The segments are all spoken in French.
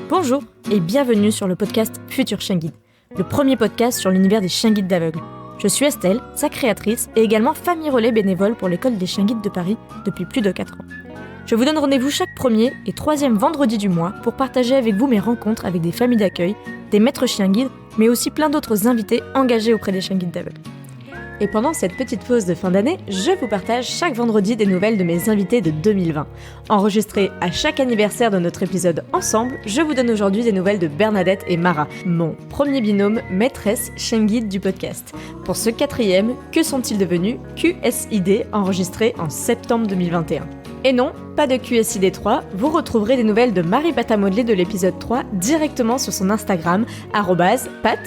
Bonjour et bienvenue sur le podcast Futur Chien Guide, le premier podcast sur l'univers des chiens guides d'aveugles. Je suis Estelle, sa créatrice et également famille relais bénévole pour l'école des chiens guides de Paris depuis plus de 4 ans. Je vous donne rendez-vous chaque premier et troisième vendredi du mois pour partager avec vous mes rencontres avec des familles d'accueil, des maîtres chiens guides, mais aussi plein d'autres invités engagés auprès des chiens guides d'aveugles. Et pendant cette petite pause de fin d'année, je vous partage chaque vendredi des nouvelles de mes invités de 2020. Enregistrées à chaque anniversaire de notre épisode ensemble, je vous donne aujourd'hui des nouvelles de Bernadette et Mara, mon premier binôme maîtresse chien guide du podcast. Pour ce 4e, que sont-ils devenus QSID, enregistré en septembre 2021. Et non, pas de QSID 3, vous retrouverez des nouvelles de Marie Patamodelé de l'épisode 3 directement sur son Instagram, @pat-a-modelé.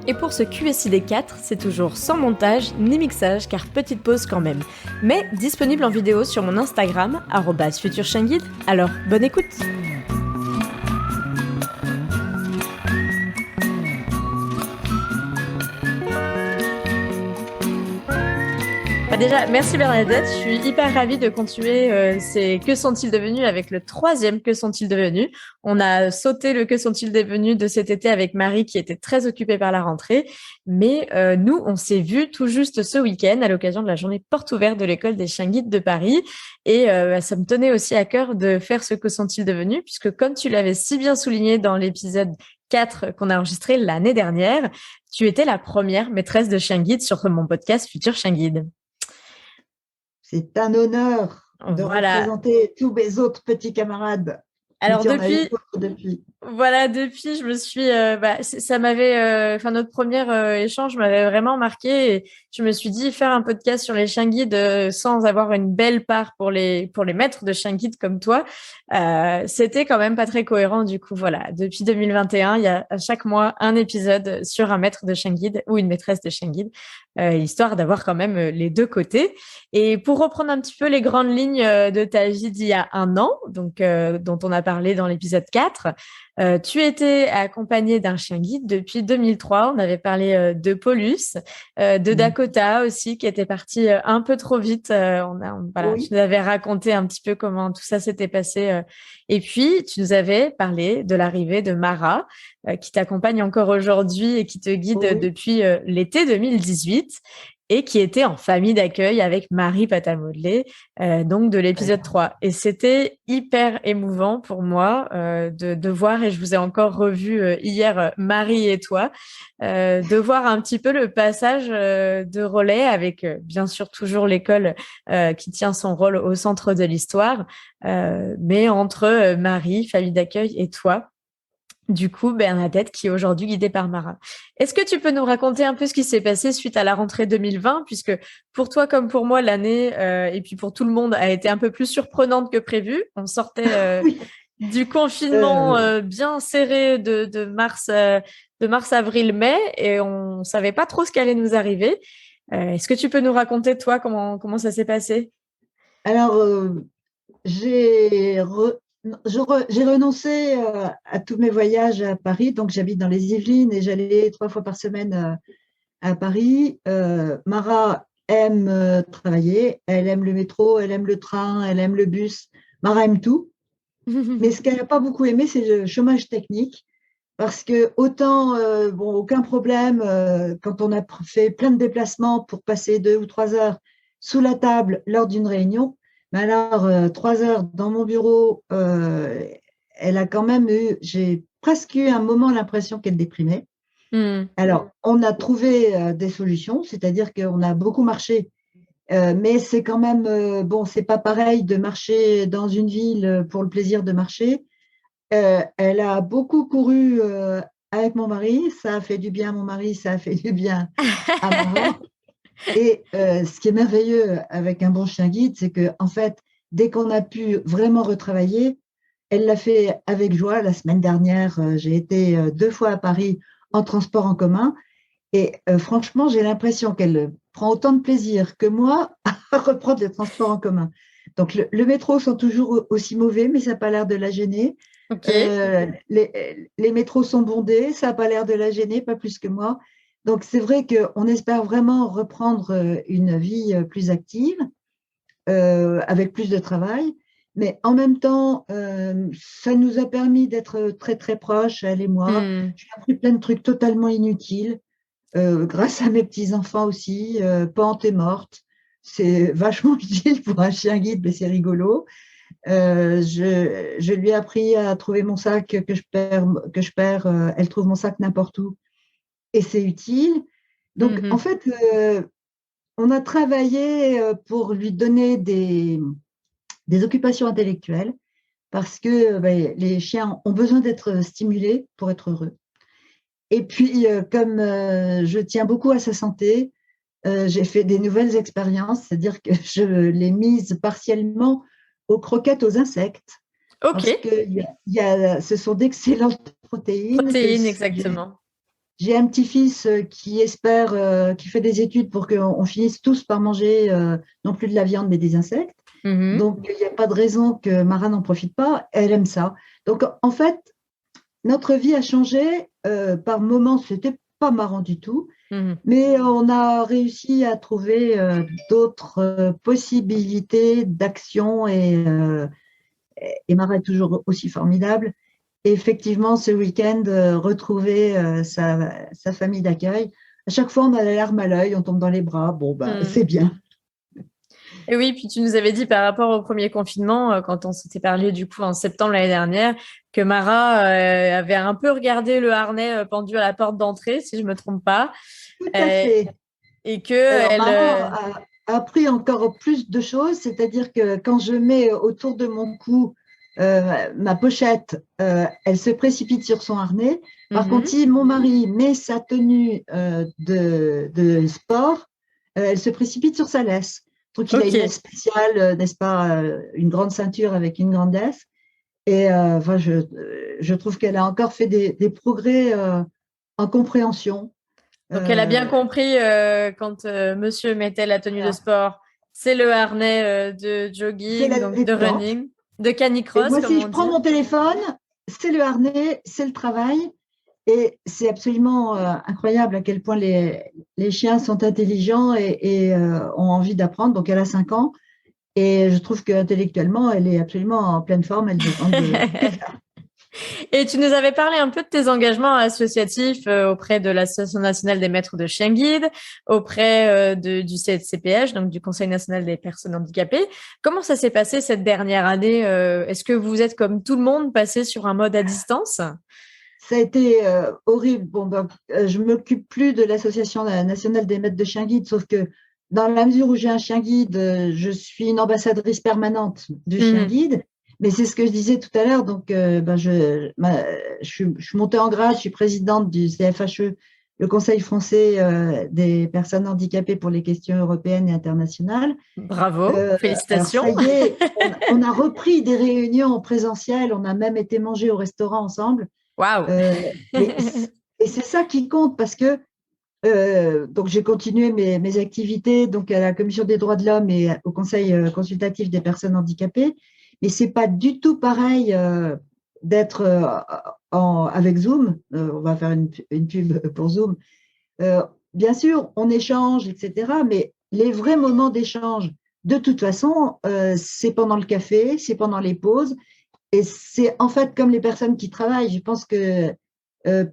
Et pour ce QSID 4, c'est toujours sans montage ni mixage car petite pause quand même, mais disponible en vidéo sur mon Instagram, @futurchienguide. Alors, bonne écoute! Déjà, merci Bernadette, je suis hyper ravie de continuer ces Que sont-ils devenus avec le 3e Que sont-ils devenus. On a sauté le Que sont-ils devenus de cet été avec Marie qui était très occupée par la rentrée, mais nous, on s'est vus tout juste ce week-end à l'occasion de la journée porte ouverte de l'école des chiens guides de Paris et ça me tenait aussi à cœur de faire ce Que sont-ils devenus puisque comme tu l'avais si bien souligné dans l'épisode 4 qu'on a enregistré l'année dernière, tu étais la première maîtresse de chien guide sur mon podcast Futur Chien Guide. C'est un honneur de représenter tous mes autres petits camarades. Alors depuis, je me suis, ça m'avait, notre premier échange m'avait vraiment marqué et je me suis dit faire un podcast sur les chiens guides sans avoir une belle part pour les maîtres de chiens guides comme toi, c'était quand même pas très cohérent. Du coup, voilà, depuis 2021, il y a à chaque mois un épisode sur un maître de chien guide ou une maîtresse de chien guide, histoire d'avoir quand même les deux côtés. Et pour reprendre un petit peu les grandes lignes de ta vie d'il y a un an, donc dont on a parlé dans l'épisode 4, tu étais accompagnée d'un chien guide depuis 2003. On avait parlé de Paulus, de Dakota aussi, qui était parti un peu trop vite. Oui. Tu nous avais raconté un petit peu comment tout ça s'était passé. Et puis, tu nous avais parlé de l'arrivée de Mara, qui t'accompagne encore aujourd'hui et qui te guide depuis l'été 2018. Et qui était en famille d'accueil avec Marie Patamodelé, donc de l'épisode 3. Et c'était hyper émouvant pour moi de voir, et je vous ai encore revu hier, Marie et toi, de voir un petit peu le passage de relais avec, bien sûr, toujours l'école qui tient son rôle au centre de l'histoire, mais entre Marie, famille d'accueil, et toi. Du coup, Bernadette, qui est aujourd'hui guidée par Mara. Est-ce que tu peux nous raconter un peu ce qui s'est passé suite à la rentrée 2020, puisque pour toi comme pour moi, l'année, et puis pour tout le monde, a été un peu plus surprenante que prévu. On sortait du confinement bien serré de mars, avril, mai, et on savait pas trop ce qui allait nous arriver. Est-ce que tu peux nous raconter, toi, comment ça s'est passé? Alors, j'ai renoncé à tous mes voyages à Paris, donc j'habite dans les Yvelines et j'allais 3 fois par semaine à Paris. Mara aime travailler, elle aime le métro, elle aime le train, elle aime le bus. Mara aime tout. Mais ce qu'elle n'a pas beaucoup aimé, c'est le chômage technique. Parce que autant, aucun problème quand on a fait plein de déplacements pour passer 2 ou 3 heures sous la table lors d'une réunion. Mais alors, 3 heures dans mon bureau, elle a quand même j'ai presque eu un moment l'impression qu'elle déprimait. Alors, on a trouvé des solutions, c'est-à-dire qu'on a beaucoup marché, mais c'est quand même, c'est pas pareil de marcher dans une ville pour le plaisir de marcher. Elle a beaucoup couru avec mon mari, ça a fait du bien à mon mari, ça a fait du bien à Mara. Et ce qui est merveilleux avec un bon chien guide, c'est que en fait, dès qu'on a pu vraiment retravailler, elle l'a fait avec joie. La semaine dernière, j'ai été 2 fois à Paris en transport en commun. Et franchement, j'ai l'impression qu'elle prend autant de plaisir que moi à reprendre le transport en commun. Donc, le métro sont toujours aussi mauvais, mais ça n'a pas l'air de la gêner. Okay. Les métros sont bondés, ça n'a pas l'air de la gêner, pas plus que moi. Donc, c'est vrai qu'on espère vraiment reprendre une vie plus active, avec plus de travail. Mais en même temps, ça nous a permis d'être très, très proches, elle et moi. Hmm. J'ai appris plein de trucs totalement inutiles, grâce à mes petits-enfants aussi. Pente est morte. C'est vachement utile pour un chien guide, mais c'est rigolo. Je lui ai appris à trouver mon sac que je perds. Elle trouve mon sac n'importe où et c'est utile. Donc, en Mhm. fait, on a travaillé pour lui donner des occupations intellectuelles parce que ben, les chiens ont besoin d'être stimulés pour être heureux. Et puis, comme je tiens beaucoup à sa santé, j'ai fait des nouvelles expériences, c'est-à-dire que je l'ai mise partiellement aux croquettes aux insectes, Ok, parce que ce sont d'excellentes protéines. protéines, J'ai exactement. j'ai un petit-fils qui espère, qui fait des études pour qu'on finisse tous par manger non plus de la viande, mais des insectes. Mhm. Donc, il n'y a pas de raison que Mara n'en profite pas. Elle aime ça. Donc, en fait, notre vie a changé. Par moments, c'était pas marrant du tout, Mhm. mais on a réussi à trouver d'autres possibilités d'action et Mara est toujours aussi formidable. Et effectivement, ce week-end, retrouver sa famille d'accueil. À chaque fois, on a la larme à l'œil, on tombe dans les bras. Bon, bah, Hmm. c'est bien. Et oui, puis tu nous avais dit par rapport au premier confinement, quand on s'était parlé du coup en septembre l'année dernière, que Mara avait un peu regardé le harnais pendu à la porte d'entrée, si je me trompe pas, Tout à euh, fait. et que Alors, elle, Mara a appris encore plus de choses, c'est-à-dire que quand je mets autour de mon cou ma pochette, elle se précipite sur son harnais. Par contre, mhm. si mon mari met sa tenue de sport, elle se précipite sur sa laisse. Donc, il a Ok. une laisse spéciale, n'est-ce pas, une grande ceinture avec une grande laisse. Et enfin, je trouve qu'elle a encore fait des progrès en compréhension. Donc elle a bien Euh, compris quand Monsieur mettait la tenue de voilà. sport, c'est le harnais de C'est jogging, la donc de détente. running, de Et canicross moi, comme si on je prends dit. mon téléphone, c'est le harnais, c'est le travail. Et c'est absolument incroyable à quel point les chiens sont intelligents et ont envie d'apprendre. Donc, elle a 5 ans. Et je trouve qu'intellectuellement, elle est absolument en pleine forme. Elle demande plus que ça. Et tu nous avais parlé un peu de tes engagements associatifs auprès de l'Association nationale des maîtres de chiens guides, auprès du CNCPH, donc du Conseil national des personnes handicapées. Comment ça s'est passé cette dernière année? Est-ce que vous êtes comme tout le monde passé sur un mode à distance? Ça a été horrible. Bon, donc, je ne m'occupe plus de l'Association nationale des maîtres de chiens guides, sauf que dans la mesure où j'ai un chien guide, je suis une ambassadrice permanente du chien Mhm. guide. Mais c'est ce que je disais tout à l'heure. Donc, ben, je suis montée en grade, je suis présidente du CFHE, le Conseil français des personnes handicapées pour les questions européennes et internationales. Bravo, Alors, ça félicitations. y est, on a repris des réunions en présentiel, on a même été manger au restaurant ensemble. Waouh. Euh, mais, et c'est ça qui compte parce que donc j'ai continué mes activités donc à la Commission des droits de l'homme et au Conseil consultatif des personnes handicapées, mais c'est pas du tout pareil d'être avec Zoom. On va faire une pub pour Zoom. Euh, Bien sûr, on échange, etc. Mais les vrais moments d'échange, de toute façon, c'est pendant le café, c'est pendant les pauses. Et c'est en fait comme les personnes qui travaillent. Je pense que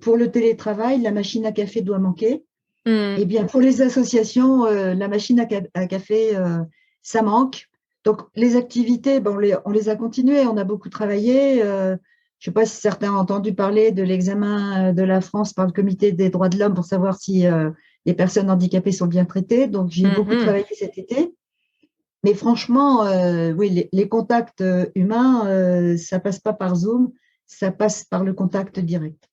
pour le télétravail, la machine à café doit manquer. Eh Hmm. bien, pour les associations, la machine à café, ça manque. Donc, les activités, ben, on les a continuées. On a beaucoup travaillé. Je ne sais pas si certains ont entendu parler de l'examen de la France par le Comité des droits de l'homme pour savoir si les personnes handicapées sont bien traitées. Donc, j'ai beaucoup Mhm. travaillé cet été. Mais franchement, oui, les contacts humains, ça passe pas par Zoom, ça passe par le contact direct.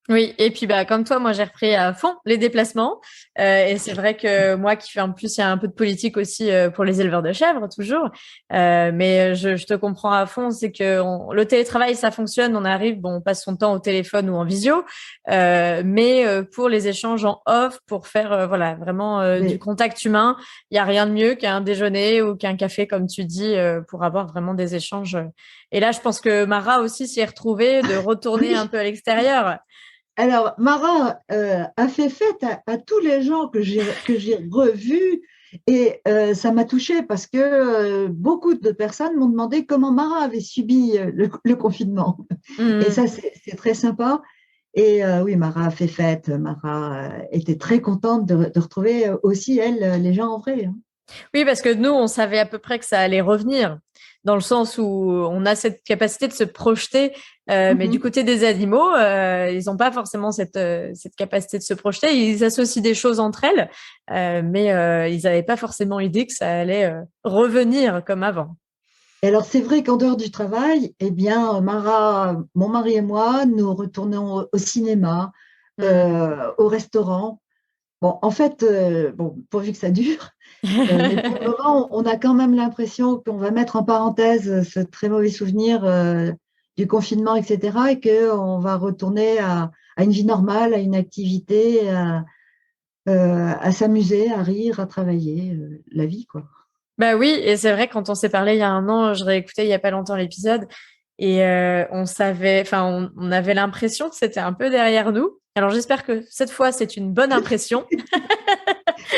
Oui, et puis bah comme toi, moi j'ai repris à fond les déplacements et c'est vrai que moi qui fais en plus il y a un peu de politique aussi pour les éleveurs de chèvres toujours, mais je te comprends à fond, c'est que le télétravail ça fonctionne, on arrive, bon on passe son temps au téléphone ou en visio, mais pour les échanges en off, pour faire voilà vraiment du Mais contact humain, il y a rien de mieux qu'un déjeuner ou qu'un café comme tu dis pour avoir vraiment des échanges. Et là je pense que Mara aussi s'y est retrouvée de retourner un oui, peu à l'extérieur. alors Mara a fait fête à tous les gens que j'ai revus. Et ça m'a touchée parce que beaucoup de personnes m'ont demandé comment Mara avait subi le confinement. Et ça, c'est très sympa. Et oui, Mara a fait fête. Mara était très contente de retrouver aussi, elle, les gens en vrai. Hein. Oui, parce que nous, on savait à peu près que ça allait revenir, dans le sens où on a cette capacité de se projeter, mais du côté des animaux, ils n'ont pas forcément cette capacité de se projeter. Ils associent des choses entre elles, mais ils n'avaient pas forcément idée que ça allait revenir comme avant. Et alors, c'est vrai qu'en dehors du travail, eh bien, Mara, mon mari et moi, nous retournons au cinéma, au restaurant. Bon, en fait, bon, pourvu que ça dure, mais pour le moment, on a quand même l'impression qu'on va mettre en parenthèse ce très mauvais souvenir du confinement, etc., et qu'on va retourner à une vie normale, à une activité, à s'amuser, à rire, à travailler, la vie, quoi. Bah oui, et c'est vrai, quand on s'est parlé il y a un an, je réécoutais il y a pas longtemps l'épisode, et on savait, enfin, on avait l'impression que c'était un peu derrière nous. Alors j'espère que cette fois, c'est une bonne impression.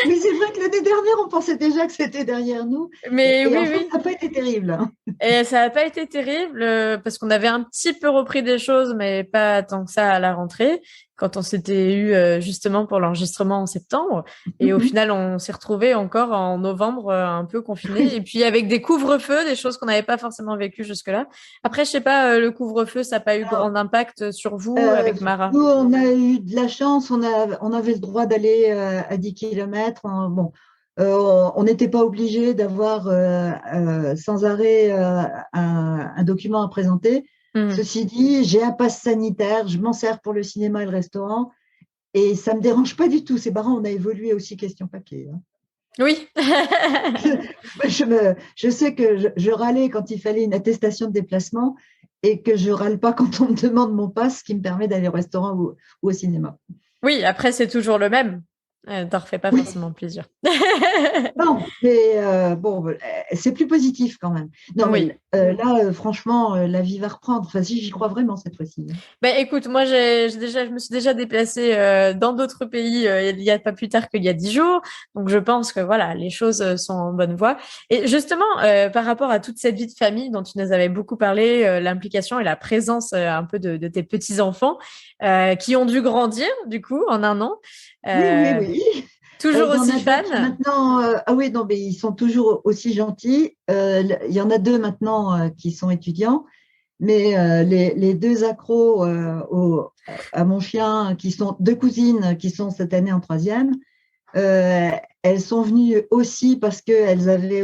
Oui, c'est vrai que l'année dernière, on pensait déjà que c'était derrière nous. Mais Et oui, en fait, oui. ça n'a pas été terrible. Hein. Et ça n'a pas été terrible parce qu'on avait un petit peu repris des choses, mais pas tant que ça à la rentrée, quand on s'était eu justement pour l'enregistrement en septembre. Et au final, on s'est retrouvés encore en novembre un peu confinés. Et puis avec des couvre-feux, des choses qu'on n'avait pas forcément vécues jusque-là. Après, je sais pas, le couvre-feu, ça n'a pas eu Alors, grand impact sur vous avec Mara. nous, on a eu de la chance, on avait le droit d'aller à 10 km. Bon, on n'était pas obligé d'avoir sans arrêt un document à présenter. Mhm. Ceci dit, j'ai un pass sanitaire, je m'en sers pour le cinéma et le restaurant, et ça ne me dérange pas du tout. C'est marrant, on a évolué aussi question papier. Hein. Oui. Je sais que je râlais quand il fallait une attestation de déplacement et que je râle pas quand on me demande mon pass qui me permet d'aller au restaurant ou au cinéma. Oui, après, c'est toujours le même. T'en refais pas Oui, forcément plusieurs. non, mais bon, c'est plus positif quand même. Non, Oui. mais là, franchement, la vie va reprendre. Enfin, si, j'y crois vraiment cette fois-ci. Hein. Ben écoute, moi je me suis déjà déplacée dans d'autres pays il y a pas plus tard qu'il y a 10 jours, donc je pense que voilà, les choses sont en bonne voie. Et justement, par rapport à toute cette vie de famille dont tu nous avais beaucoup parlé, l'implication et la présence un peu de tes petits-enfants qui ont dû grandir du coup en un an, Oui, oui, euh, oui. toujours Il y en aussi a deux fans. qui maintenant, ah oui, non, mais ils sont toujours aussi gentils. Il y en a deux maintenant qui sont étudiants. Mais les deux accros à mon chien, qui sont deux cousines qui sont cette année en troisième, elles sont venues aussi parce qu'elles avaient,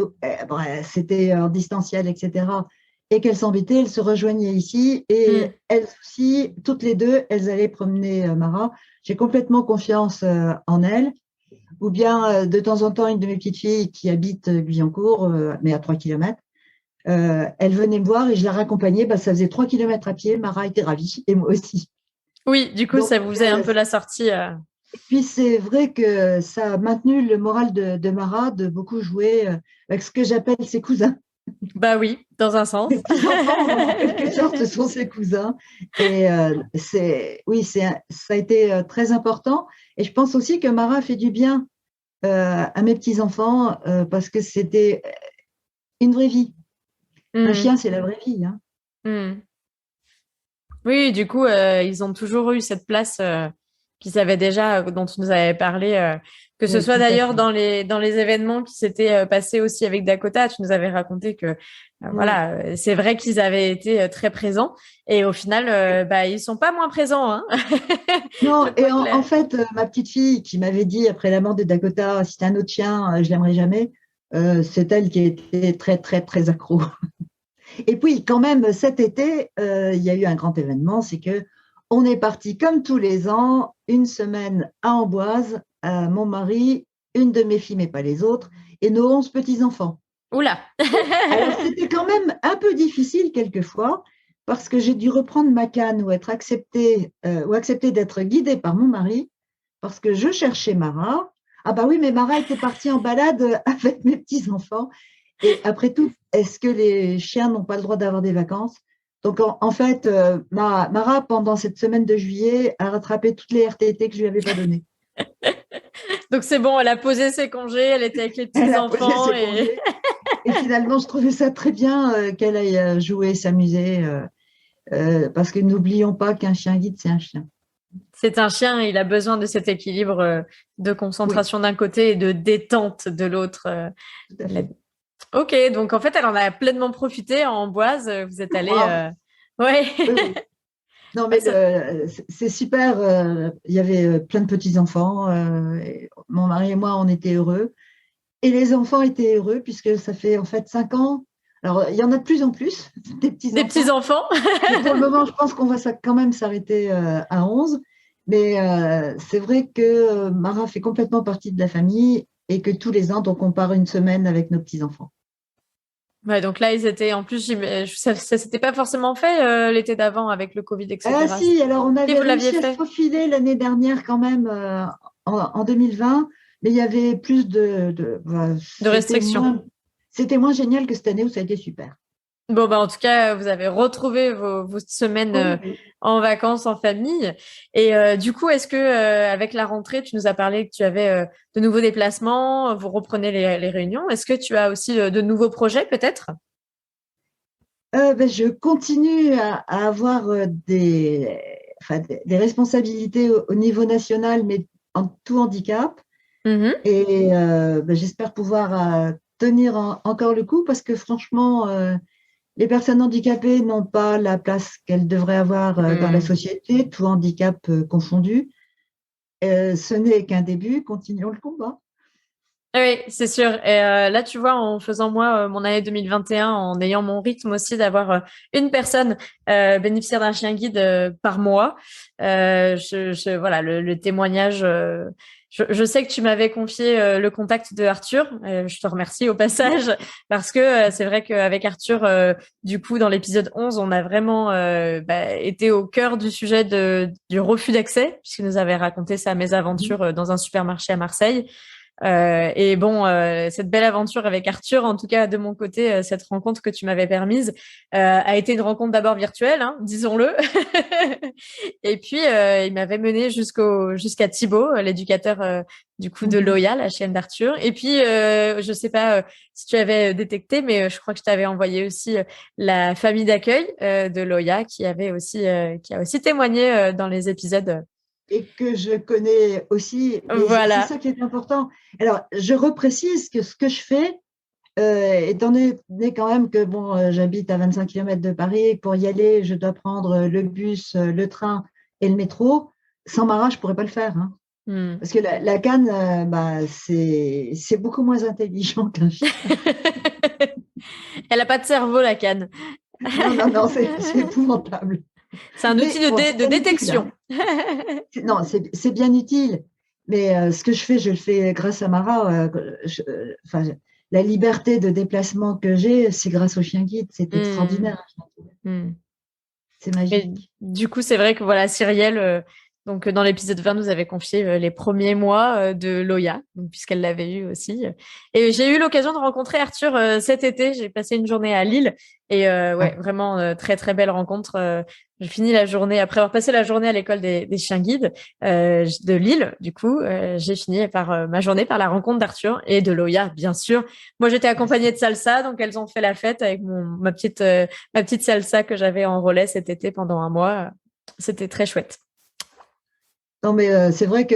c'était en distanciel, etc. Et qu'elles s'embêtaient, elles se rejoignaient ici. Et Hmm. elles aussi, toutes les deux, elles allaient promener Mara. J'ai complètement confiance en elles. Ou bien, de temps en temps, une de mes petites filles qui habite Guyancourt, mais à 3 kilomètres, elle venait me voir et je la raccompagnais. Bah, ça faisait 3 kilomètres à pied. Mara était ravie et moi aussi. Oui, du coup, Donc, ça vous faisait un peu la sortie. et puis c'est vrai que ça a maintenu le moral de Mara de beaucoup jouer avec ce que j'appelle ses cousins. Bah oui, dans un sens. Mes petits-enfants, en quelque sorte, ce sont ses cousins. Et oui, ça a été très important. Et je pense aussi que Mara a fait du bien à mes petits-enfants parce que c'était une vraie vie. Un Hmm. chien, c'est la vraie vie. Hein. Hmm. Oui, du coup, ils ont toujours eu cette place qu'ils avaient déjà, dont tu nous avais parlé, que ce Oui, soit tout à d'ailleurs fait. dans les événements qui s'étaient passés aussi avec Dakota. Tu nous avais raconté que, Mm. voilà, c'est vrai qu'ils avaient été très présents et au final, bah, ils sont pas moins présents, hein. Je Non, et crois que en fait, ma petite fille qui m'avait dit après la mort de Dakota, si c'était un autre chien, je l'aimerais jamais, c'est elle qui était très, très, très accro. Et puis, quand même, cet été, il y a eu un grand événement, c'est que on est parti comme tous les ans, une semaine à Amboise, mon mari, une de mes filles, mais pas les autres, et nos 11 petits-enfants. Oula. Alors, c'était quand même un peu difficile quelquefois, parce que j'ai dû reprendre ma canne ou être acceptée, ou accepter d'être guidée par mon mari, parce que je cherchais Mara. Ah bah oui, mais Mara était partie en balade avec mes petits-enfants. Et après tout, est-ce que les chiens n'ont pas le droit d'avoir des vacances? Donc, en fait, Mara, pendant cette semaine de juillet, a rattrapé toutes les RTT que je lui avais pas données. Donc c'est bon, elle a posé ses congés, elle était avec les petits-enfants. Et finalement, je trouvais ça très bien qu'elle aille jouer, s'amuser, parce que n'oublions pas qu'un chien guide, c'est un chien. C'est un chien, il a besoin de cet équilibre de concentration d'un côté et de détente de l'autre. Tout à fait. Ok, donc en fait, elle en a pleinement profité en Amboise. Vous êtes allé. Wow. Ouais. Oui. Non, mais c'est super. Il y avait plein de petits-enfants. Mon mari et moi, on était heureux. Et les enfants étaient heureux puisque ça fait en fait 5 ans. Alors, il y en a de plus en plus, des Des petits-enfants. petits-enfants. Mais pour le moment, je pense qu'on va quand même s'arrêter à 11. Mais c'est vrai que Mara fait complètement partie de la famille et que tous les ans, donc on part une semaine avec nos petits-enfants. Ouais, donc là, ils étaient en plus, ça s'était pas forcément fait l'été d'avant avec le Covid, Ah etc. si, alors on Et avait vous l'aviez réussi à se fait faufiler l'année dernière quand même en 2020, mais il y avait plus de restrictions. c'était moins génial que cette année où ça a été super. Bon, bah, en tout cas, vous avez retrouvé vos semaines Oui, oui. en vacances, en famille. Et du coup, est-ce que avec la rentrée, tu nous as parlé que tu avais de nouveaux déplacements, vous reprenez les réunions. Est-ce que tu as aussi de nouveaux projets, peut-être? Je continue à avoir des responsabilités au niveau national, mais en tout handicap. Mhm. Et j'espère pouvoir tenir encore le coup parce que franchement, les personnes handicapées n'ont pas la place qu'elles devraient avoir dans la Hmm. société, tout handicap confondu. Ce n'est qu'un début, continuons le combat. Oui, c'est sûr. Et là, tu vois, en faisant moi mon année 2021, en ayant mon rythme aussi d'avoir une personne bénéficiaire d'un chien guide par mois, voilà, le témoignage. Je sais que tu m'avais confié le contact de Arthur. Je te remercie au passage parce que c'est vrai qu'avec Arthur, du coup, dans l'épisode 11, on a vraiment été au cœur du sujet du refus d'accès, puisqu'il nous avait raconté sa mésaventure dans un supermarché à Marseille. Et bon, cette belle aventure avec Arthur, en tout cas de mon côté, cette rencontre que tu m'avais permise, a été une rencontre d'abord virtuelle, hein, disons-le. Et puis, il m'avait mené jusqu'à Thibaut, l'éducateur du coup de Mhm. Loya, la chienne d'Arthur. Et puis, je sais pas si tu avais détecté, mais je crois que je t'avais envoyé aussi la famille d'accueil de Loya qui a aussi témoigné dans les épisodes. Et que je connais aussi, mais c'est Voilà. ça qui est important. Alors, je reprécise que ce que je fais, étant donné quand même que bon, j'habite à 25 km de Paris et que pour y aller, je dois prendre le bus, le train et le métro, sans Mara, je ne pourrais pas le faire. Hein. Hmm. Parce que la canne, c'est beaucoup moins intelligent qu'un chien. Elle a pas de cerveau, la canne. Non, non, non, c'est épouvantable. C'est un outil Mais bon, c'est de bien utile. détection. Hein. Non, c'est bien utile. Mais ce que je fais, je le fais grâce à Mara. Enfin, la liberté de déplacement que j'ai, c'est grâce au chien guide. C'est Hmm. extraordinaire. Hmm. C'est Mais magique. du coup, c'est vrai que voilà, Cyrielle, donc dans l'épisode 20, nous avait confié les premiers mois de Loya, donc, puisqu'elle l'avait eu aussi. Et j'ai eu l'occasion de rencontrer Arthur cet été. J'ai passé une journée à Lille et ouais, Ah, vraiment très très belle rencontre. J'ai fini la journée après avoir passé la journée à l'école des chiens guides de Lille. Du coup, j'ai fini par ma journée par la rencontre d'Arthur et de Loya, bien sûr. Moi, j'étais accompagnée de Salsa, donc elles ont fait la fête avec ma petite salsa que j'avais en relais cet été pendant un mois. C'était très chouette. non, mais c'est vrai que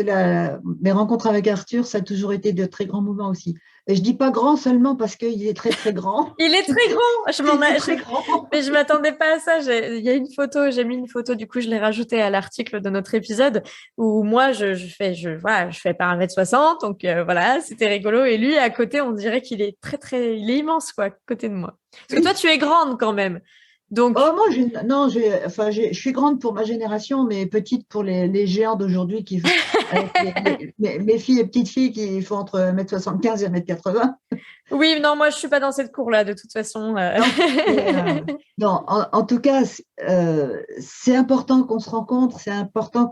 mes rencontres avec Arthur, ça a toujours été de très grands moments aussi. Et je dis pas grand seulement parce qu'il est très, très grand. Il est très grand. Il est très grand. Mais je m'attendais pas à ça. Il y a une photo, j'ai mis une photo, du coup, je l'ai rajoutée à l'article de notre épisode où moi, voilà, je fais par 1,60 m. Donc, voilà, c'était rigolo. Et lui, à côté, on dirait qu'il est il est immense, quoi, à côté de moi. Parce que toi, Oui. tu es grande quand même. Donc, Oh, moi, non, je suis grande pour ma génération, mais petite pour les géants d'aujourd'hui avec mes filles et petites filles qui font entre 1,75 m et 1,80 m. oui, non, moi, je suis pas dans cette cour-là, de toute façon. Non, non, en tout cas, c'est important qu'on se rencontre, c'est important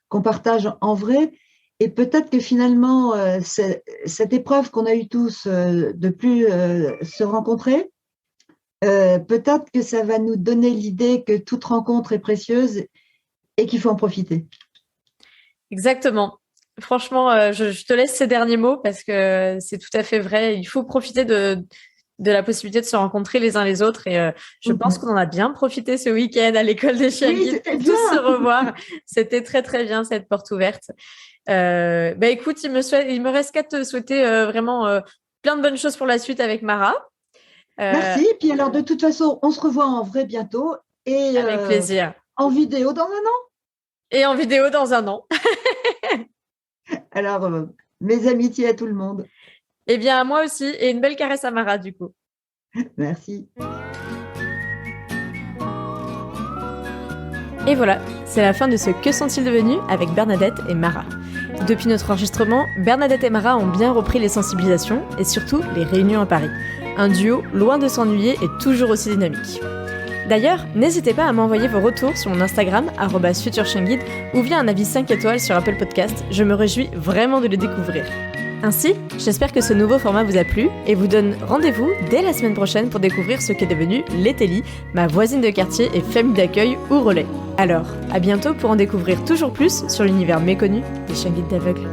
qu'on partage en vrai. Et peut-être que finalement, cette épreuve qu'on a eu tous de plus se rencontrer, peut-être que ça va nous donner l'idée que toute rencontre est précieuse et qu'il faut en profiter. Exactement. Franchement, je te laisse ces derniers mots parce que c'est tout à fait vrai. Il faut profiter de la possibilité de se rencontrer les uns les autres. Et je pense qu'on en a bien profité ce week-end à l'école des chiens guides pour tous se revoir. C'était très, très bien cette porte ouverte. Écoute, il me reste qu'à te souhaiter vraiment plein de bonnes choses pour la suite avec Mara. Merci. Puis alors, de toute façon, on se revoit en vrai bientôt. Et, avec plaisir. En vidéo dans un an. Et en vidéo dans un an. Alors, mes amitiés à tout le monde. Eh bien, moi aussi. Et une belle caresse à Mara, du coup. Merci. Et voilà, c'est la fin de ce Que sont-ils devenus avec Bernadette et Mara. Depuis notre enregistrement, Bernadette et Mara ont bien repris les sensibilisations et surtout les réunions à Paris. Un duo loin de s'ennuyer et toujours aussi dynamique. D'ailleurs, n'hésitez pas à m'envoyer vos retours sur mon Instagram, @futurchienguide, ou via un avis 5 étoiles sur Apple Podcast. Je me réjouis vraiment de le découvrir. Ainsi, j'espère que ce nouveau format vous a plu et vous donne rendez-vous dès la semaine prochaine pour découvrir ce qu'est devenu Leteli, ma voisine de quartier et famille d'accueil ou relais. Alors, à bientôt pour en découvrir toujours plus sur l'univers méconnu des chiens guides d'aveugles.